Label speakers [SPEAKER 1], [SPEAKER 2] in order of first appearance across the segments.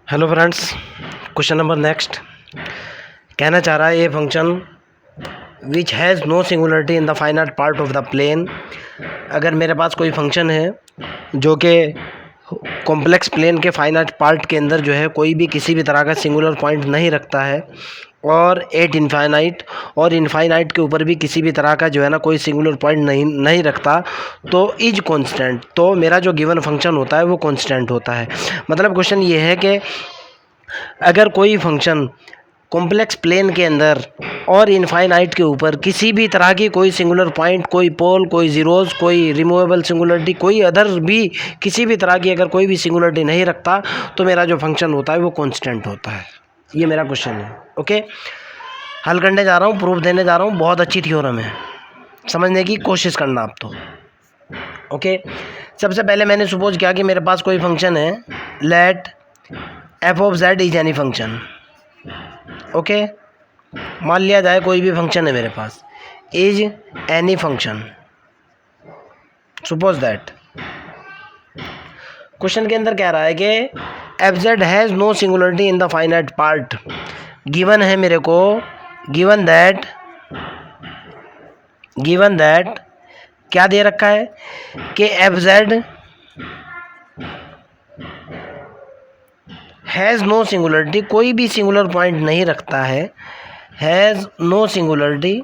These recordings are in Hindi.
[SPEAKER 1] Hello friends, question number next कहना चाह रहा है ये function which has no singularity in the finite part of the plane. अगर मेरे पास कोई फंक्शन है जो कि कॉम्प्लेक्स प्लेन के फाइनाइट पार्ट के अंदर जो है कोई भी किसी भी तरह का सिंगुलर पॉइंट नहीं रखता है और एट इनफाइनाइट और इनफाइनाइट के ऊपर भी किसी भी तरह का जो है ना कोई सिंगुलर पॉइंट नहीं रखता, तो इज कांस्टेंट, तो मेरा जो गिवन फंक्शन होता है वो कांस्टेंट होता है। मतलब क्वेश्चन ये है कि अगर कोई फंक्शन कॉम्प्लेक्स प्लेन के अंदर और इनफाइनाइट के ऊपर किसी भी तरह की कोई सिंगुलर पॉइंट, कोई पोल, कोई जीरोज, कोई रिमूवेबल सिंगुलरिटी, कोई अदर भी किसी भी तरह की अगर कोई भी सिंगुलरिटी नहीं रखता तो मेरा जो फंक्शन होता है वो कांस्टेंट होता है। ये मेरा क्वेश्चन है। ओके, हल करने जा रहा हूँ, प्रूफ देने जा रहा हूँ। बहुत अच्छी थ्योरम है, समझने की कोशिश करना आप तो। ओके, सबसे पहले मैंने सपोज किया कि मेरे पास कोई फंक्शन है, let F of Z is any function. Okay, मान लिया जाए कोई भी फंक्शन है मेरे पास, is any function, suppose that. Question के अंदर कह रहा है कि F Z has no singularity in the finite part. Given है मेरे को, गिवन दैट क्या दे रखा है कि F Z has no singularity, कोई भी सिंगुलर पॉइंट नहीं रखता है, has no singularity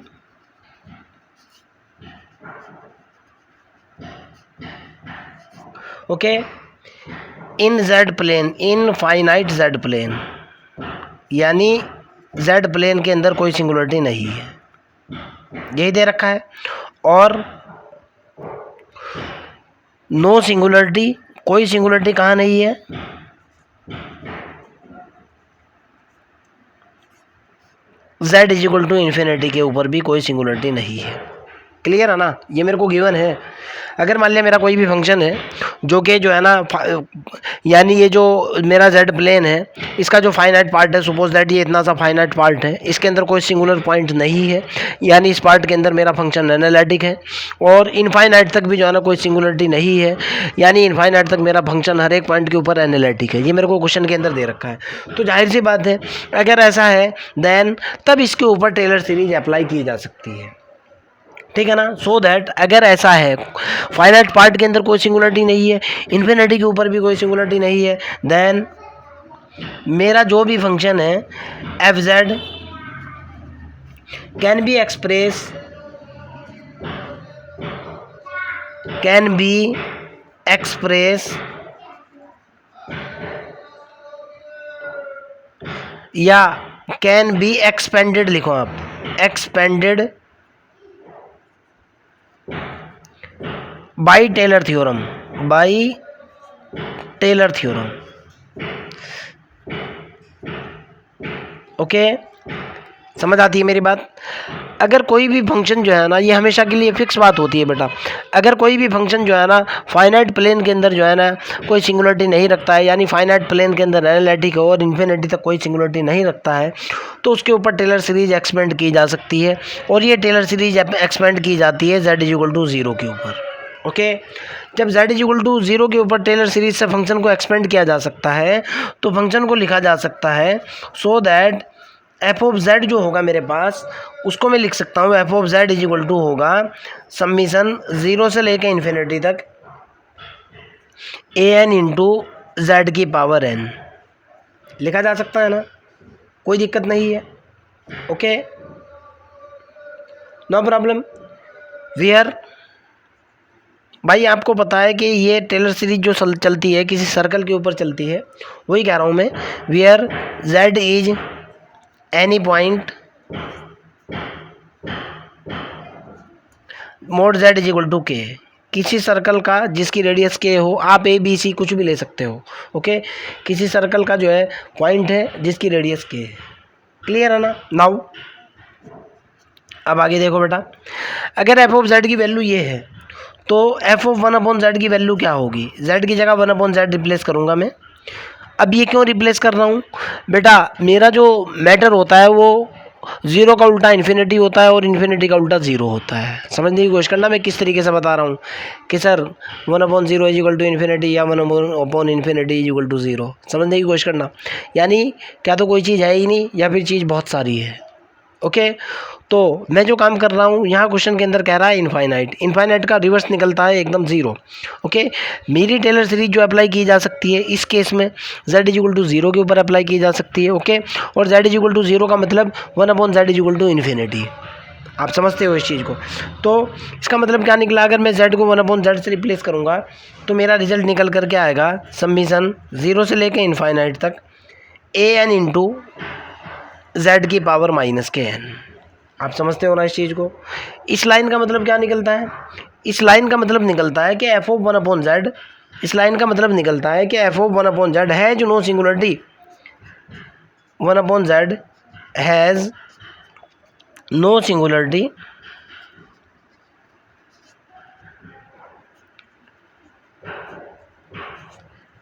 [SPEAKER 1] okay in z plane, in finite z plane, यानी जेड प्लेन के अंदर कोई सिंगुलरिटी नहीं है, यही दे रखा है। और नो सिंगुलरिटी, कोई सिंगुलरिटी कहाँ नहीं है, z is equal to infinity के ऊपर भी कोई सिंगुलरिटी नहीं है। क्लियर है ना, ये मेरे को गिवन है। अगर मान लिया मेरा कोई भी फंक्शन है जो कि जो है ना यानी ये जो मेरा जेड प्लेन है इसका जो फाइनाइट पार्ट है, सपोज दैट ये इतना सा फाइनाइट पार्ट है, इसके अंदर कोई सिंगुलर पॉइंट नहीं है, यानी इस पार्ट के अंदर मेरा फंक्शन एनालिटिक है, और इनफाइनाइट तक भी जो है ना कोई सिंगुलरिटी नहीं है, यानी इनफाइनाइट तक मेरा फंक्शन हर एक पॉइंट के ऊपर एनालिटिक है। ये मेरे को क्वेश्चन के अंदर दे रखा है। तो जाहिर सी बात है, अगर ऐसा है देन तब इसके ऊपर टेलर सीरीज अप्लाई की जा सकती है, ठीक है ना। सो दैट अगर ऐसा है फाइनाइट पार्ट के अंदर कोई सिंगुलरिटी नहीं है, इन्फिनिटी के ऊपर भी कोई सिंगुलरिटी नहीं है, देन मेरा जो भी फंक्शन है f z can be express या कैन बी एक्सपेंडेड, लिखो आप, expanded by Taylor theorem, okay, समझ आती है मेरी बात। अगर कोई भी फंक्शन जो है ना, ये हमेशा के लिए फिक्स बात होती है बेटा, अगर कोई भी फंक्शन जो है ना फाइनाइट प्लेन के अंदर जो है ना कोई सिंगुलरिटी नहीं रखता है, यानी फाइनाइट प्लेन के अंदर एनालिटिक और इन्फिनिटी तक कोई सिंगुलरिटी नहीं रखता है, तो उसके ऊपर टेलर सीरीज एक्सपेंड की जा सकती है। और ये टेलर सीरीज एक्सपेंड की जाती है z इज इक्वल टू 0 के ऊपर। ओके, जब z इज इक्वल टू 0 के ऊपर टेलर सीरीज से फंक्शन को एक्सपेंड किया जा सकता है, तो फंक्शन को लिखा जा सकता है so that f of z जो होगा मेरे पास, उसको मैं लिख सकता हूँ f of Z is equal to होगा समीशन 0 से लेके इन्फिनिटी तक ए एन इंटू जेड की पावर n, लिखा जा सकता है ना, कोई दिक्कत नहीं है। Okay, no problem. वियर भाई आपको पता है कि ये टेलर सीरीज जो चलती है किसी सर्कल के ऊपर चलती है, वही कह रहा हूँ मैं। Where z is any point mod z is equal to k, किसी सर्कल का जिसकी रेडियस के हो, आप ए बी सी कुछ भी ले सकते हो। ओके, किसी सर्कल का जो है पॉइंट है जिसकी रेडियस के है। क्लियर है ना। नाउ अब आगे देखो बेटा, अगर एफ ऑफ जेड की वैल्यू ये है तो एफ ऑफ 1/z की वैल्यू क्या होगी, z की जगह 1/z रिप्लेस करूँगा मैं। अब ये क्यों रिप्लेस कर रहा हूँ बेटा, मेरा जो मैटर होता है वो ज़ीरो का उल्टा इन्फिनिटी होता है और इन्फिनिटी का उल्टा ज़ीरो होता है। समझने की कोशिश करना मैं किस तरीके से बता रहा हूँ कि sir 1/0 is equal to infinity या 1/∞ इज इक्वल टू ज़ीरो। समझने की कोशिश करना, यानी क्या तो कोई चीज़ है ही नहीं या फिर चीज़ बहुत सारी है। ओके, तो मैं जो काम कर रहा हूँ यहाँ क्वेश्चन के अंदर कह रहा है इनफाइनाइट, इनफाइनाइट का रिवर्स निकलता है एकदम ज़ीरो। ओके, मेरी टेलर सीरीज जो अप्लाई की जा सकती है इस केस में z is equal to zero के ऊपर अप्लाई की जा सकती है। ओके, और z is equal to zero का मतलब 1/z is equal to infinity. आप समझते हो इस चीज़ को? तो इसका मतलब क्या निकला, अगर मैं z को 1/z से रिप्लेस करूँगा तो मेरा रिजल्ट निकल कर के आएगा समीशन ज़ीरो से लेकर इनफाइनाइट तक an इंटू z की पावर माइनस के n। आप समझते हो ना इस चीज़ को? इस लाइन का मतलब क्या निकलता है? इस लाइन का मतलब निकलता है कि f ऑफ 1/z, इस लाइन का मतलब निकलता है कि f of 1/z has no singularity, 1/z has no singularity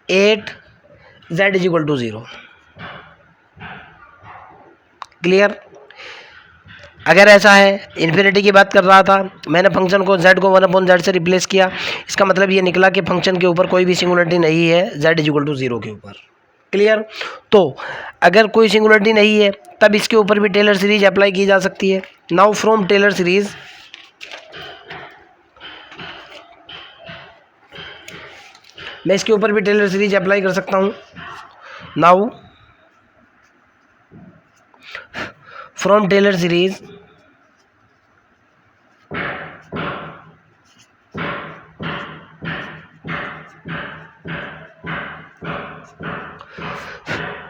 [SPEAKER 1] at z is equal to zero. Clear? अगर ऐसा है, इन्फिनिटी की बात कर रहा था, मैंने फंक्शन को z को 1/z से रिप्लेस किया, इसका मतलब ये निकला कि फंक्शन के ऊपर कोई भी सिंगुलरिटी नहीं है z is equal to zero के ऊपर। क्लियर? तो अगर कोई सिंगुलरिटी नहीं है तब इसके ऊपर भी टेलर सीरीज अप्लाई की जा सकती है। नाउ फ्रॉम टेलर सीरीज मैं इसके ऊपर भी टेलर सीरीज अप्लाई कर सकता हूँ। नाउ फ्रॉम टेलर सीरीज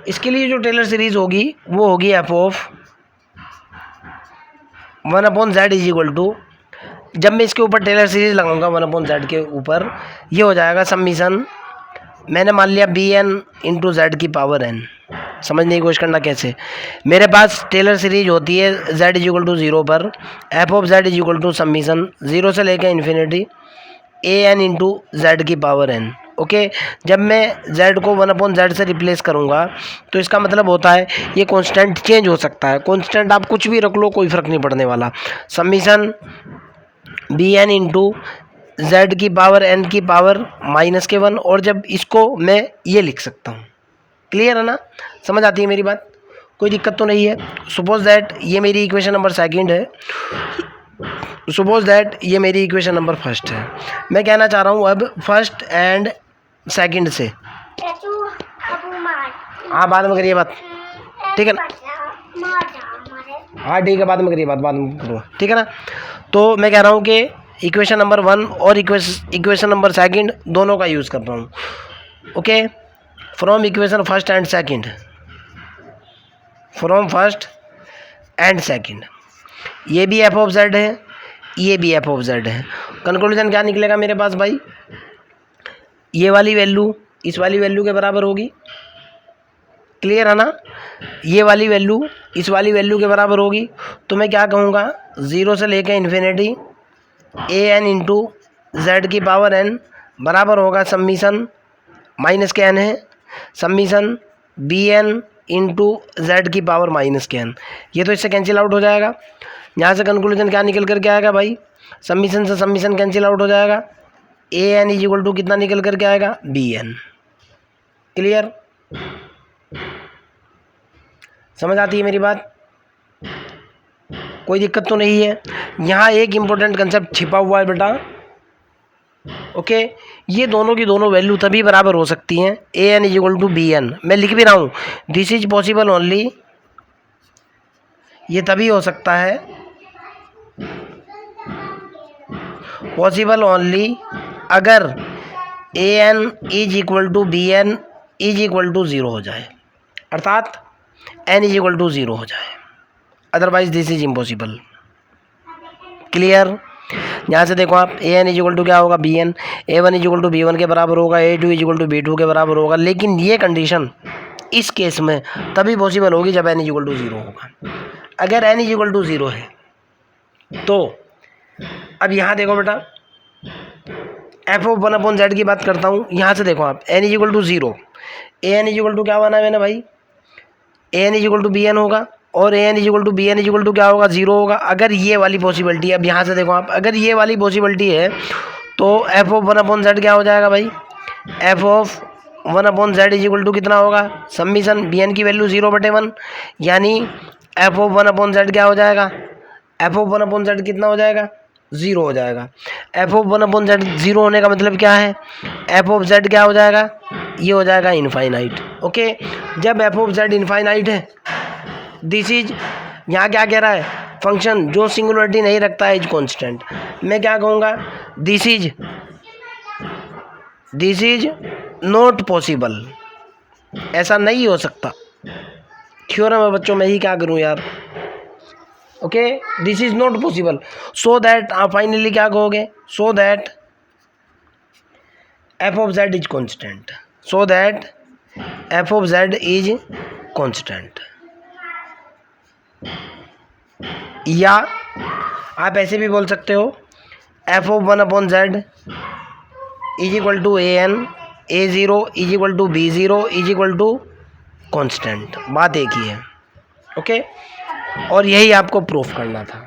[SPEAKER 1] इसके लिए जो टेलर सीरीज होगी वो होगी f of 1/z is equal to, जब मैं इसके ऊपर टेलर सीरीज लगाऊंगा 1/z के ऊपर, ये हो जाएगा समीशन, मैंने मान लिया bn इंटू z की पावर n। समझने की कोशिश करना कैसे, मेरे पास टेलर सीरीज होती है z is equal to zero पर F of z is equal to summation zero से लेकर इन्फिनिटी an इंटू z की पावर n। ओके, जब मैं z को 1/z से रिप्लेस करूँगा तो इसका मतलब होता है ये कांस्टेंट चेंज हो सकता है, कांस्टेंट आप कुछ भी रख लो कोई फ़र्क नहीं पड़ने वाला। समीशन bn इंटू z की पावर n की पावर माइनस के 1, और जब इसको मैं ये लिख सकता हूँ। क्लियर है ना? समझ आती है मेरी बात? कोई दिक्कत तो नहीं है? सपोज दैट ये मेरी इक्वेशन नंबर सेकंड है, सपोज दैट ये मेरी इक्वेशन नंबर फर्स्ट है। मैं कहना चाह रहा हूँ अब फर्स्ट एंड सेकंड से, हाँ बाद में करिए बात, ठीक है ना? हाँ ठीक है, बाद में करिए बात, बाद में करूँगा, ठीक है ना? तो मैं कह रहा हूँ कि इक्वेशन नंबर 1 और इक्वेशन नंबर सेकंड दोनों का यूज़ कर रहा हूँ। Okay, from equation first and second, from first and second, ये भी एफ ऑफ जेड है, ये भी एफ ऑफ जेड है। कंक्लूजन क्या निकलेगा मेरे पास भाई? ये वाली वैल्यू इस वाली वैल्यू के बराबर होगी। क्लियर है ना? ये वाली वैल्यू इस वाली वैल्यू के बराबर होगी। तो मैं क्या कहूँगा, ज़ीरो से लेकर infinity a n into z की पावर एन बराबर होगा समीशन, माइनस के एन है, summation b n into z की पावर माइनस के एन। ये तो इससे कैंसिल आउट हो जाएगा। यहाँ से कंक्लूजन क्या निकल कर के आएगा भाई? समीशन से समीशन कैंसिल आउट हो जाएगा। A N is equal to कितना निकल कर के आएगा? B n. क्लियर? समझ आती है मेरी बात? कोई दिक्कत तो नहीं है? यहाँ एक इम्पोर्टेंट कंसेप्ट छिपा हुआ है बेटा। ओके, ये दोनों की दोनों वैल्यू तभी बराबर हो सकती हैं, A N is equal to B N. मैं लिख भी रहा हूँ, दिस इज पॉसिबल ओनली, ये तभी हो सकता है, पॉसिबल ओनली अगर A N is equal to B N is equal to zero हो जाए, अर्थात N is equal to zero हो जाए, otherwise this is impossible. Clear? यहाँ से देखो आप, A N is equal to क्या होगा? B N. A one is equal to B one के बराबर होगा, A two is equal to B two के बराबर होगा। लेकिन ये कंडीशन इस केस में तभी पॉसिबल होगी जब n is equal to zero होगा। अगर n is equal to zero है तो अब यहाँ देखो बेटा, एफ ऑफ 1/z की बात करता हूँ। यहाँ से देखो आप, N is equal to zero, A N is equal to क्या बना है मैंने भाई? A N is equal to B N होगा। और A N is equal to B N is equal to क्या होगा, 0 होगा। अगर ये वाली पॉसिबिलिटी है, अब यहाँ से देखो आप, अगर ये वाली पॉसिबिलिटी है तो एफ ऑफ 1/z क्या हो जाएगा भाई, f of 1/z is equal to कितना होगा, समीशन बी एन की वैल्यू 0/1, यानी एफ ऑफ 1/z क्या हो जाएगा, एफ ऑफ 1/z कितना हो जाएगा, 0 हो जाएगा। एफ ऑफ 1/z 0 होने का मतलब क्या है, एफ ऑफ z क्या हो जाएगा, ये हो जाएगा इनफाइनाइट। ओके, जब एफ ऑफ z इनफाइनाइट है, दिस इज, यहाँ क्या कह रहा है, फंक्शन जो सिंगुलरिटी नहीं रखता है इज कांस्टेंट। मैं क्या कहूँगा, दिस इज नॉट पॉसिबल, ऐसा नहीं हो सकता। थ्योरम है बच्चों, मैं ही क्या करूँ यार। Okay, this is not possible, so that आप फाइनली क्या कहोगे, so that f of Z is constant, so that f of Z is constant. या आप ऐसे भी बोल सकते हो, f of 1/z is equal to a n, A0 is equal to B0 is equal to constant. बात एक ही है। ओके, और यही आपको प्रूफ करना था।